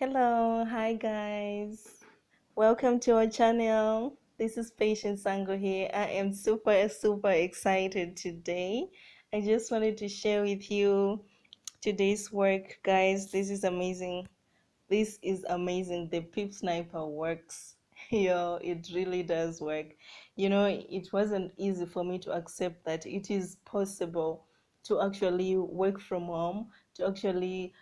Hello, hi guys. Welcome to our channel. This is Patient Sango here. I am super excited today. I just wanted to share with you today's work, guys. This is amazing. This is amazing. The Pip Sniper works. Yo, it really does work. It wasn't easy for me to accept that it is possible to actually work from home, to actually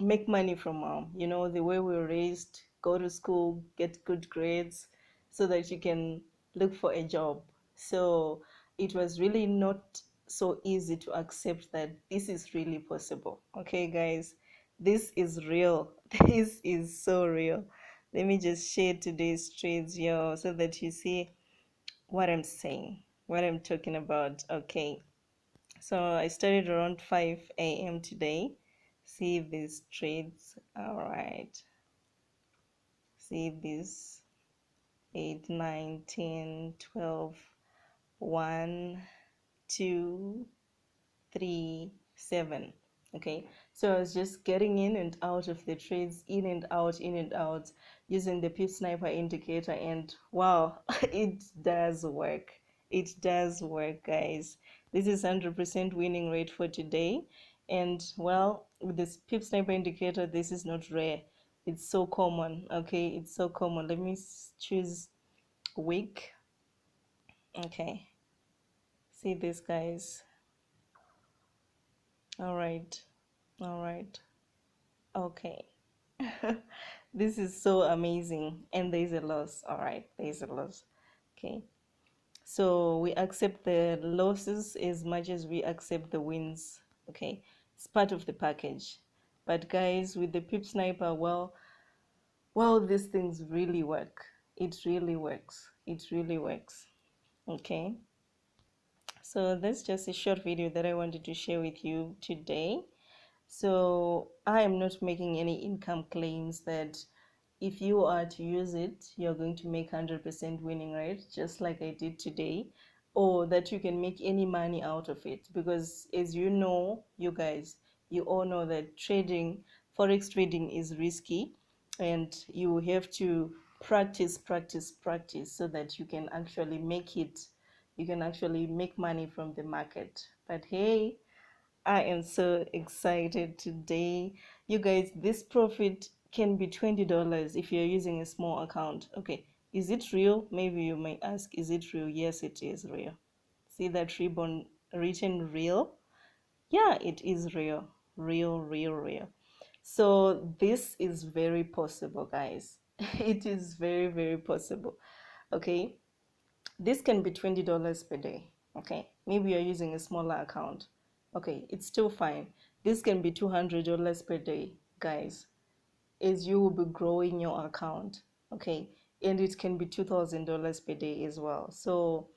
make money from home. The way we were raised, go to school, get good grades so that you can look for a job. So it was really not so easy to accept that this is really possible. Okay, guys, this is real. This is so real. Let me just share today's trades, yo, so that you see what I'm saying, what I'm talking about. Okay, so I started around 5 a.m. today. See these trades. All right, see this 8, 9, 10, 12, 1, 2, 3, 7. Okay, so I was just getting in and out of the trades, in and out, using the Pip Sniper indicator, and wow, it does work. It does work, guys. This is 100% winning rate for today. And well, with this Pip Sniper indicator, this is not rare. It's so common. Okay, it's so common. Let me choose week. Okay, see this, guys. All right. All right. Okay. This is so amazing. And there's a loss. All right. There's a loss. Okay. So we accept the losses as much as we accept the wins. Okay. It's part of the package. But guys, with the Pip Sniper, well, these things really work. It really works. It really works. Okay. So that's just a short video that I wanted to share with you today. So I am not making any income claims that if you are to use it, you're going to make 100% winning rate, just like I did today, or that you can make any money out of it. Because as you know, you guys, you all know that Forex trading is risky, and you have to practice so that you can actually make it. You can actually make money from the market. But hey, I am so excited today. You guys, this profit can be $20 if you're using a small account. Okay, is it real? Maybe you may ask, is it real? Yes, it is real. See that ribbon written real? Yeah, it is real. Real. So this is very possible, guys. It is very possible. Okay, this can be $20 per day. Okay, maybe you're using a smaller account. Okay, it's still fine. This can be $200 per day, guys, as you will be growing your account. Okay, and it can be $2,000 per day as well. So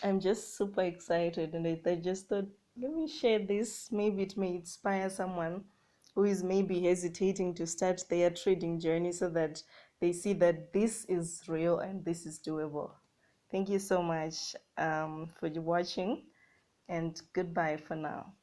I'm just super excited, and I just thought, let me share this. Maybe it may inspire someone who is maybe hesitating to start their trading journey, so that they see that this is real and this is doable. Thank you so much for watching, and goodbye for now.